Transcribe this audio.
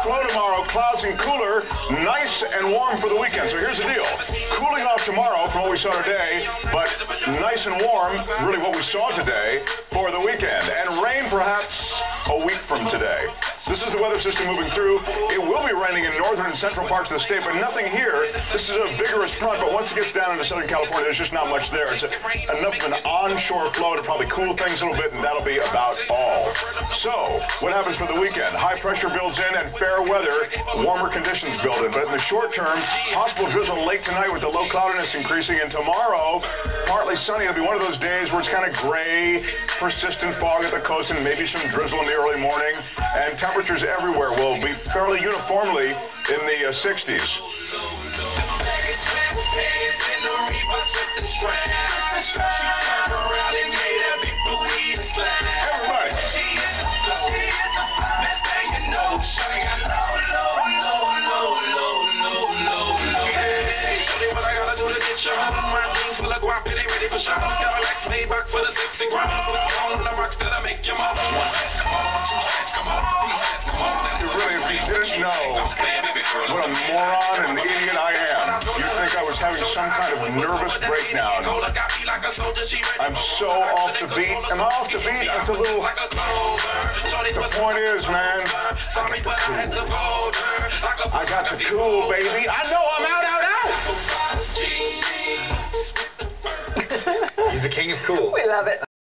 flow tomorrow, clouds and cooler, nice and warm for the weekend. So here's the deal. Cooling off tomorrow from what we saw today, but nice and warm, really what we saw today, for the weekend. And rain perhaps a week from today. This is the weather system moving through. It will be raining in northern and central parts of the state, but nothing here. This is a vigorous front, but once it gets down into Southern California, there's just not much there. It's enough of an onshore flow to probably cool things a little bit, and that'll be about all. So, what happens for the weekend? High pressure builds in and fair weather, warmer conditions build in. But in the short term, possible drizzle late tonight with the low cloudiness increasing, and tomorrow, partly sunny. It'll be one of those days where it's kind of gray, persistent fog at the coast, and maybe some drizzle in the early morning. And temperatures everywhere will be fairly uniformly in the 60s. What a moron and idiot I am. You'd think I was having some kind of nervous breakdown. I'm so off the beat. Am I off the beat? It's a little... The point is, man, I got the cool, baby. I know I'm out. He's the king of cool. We love it.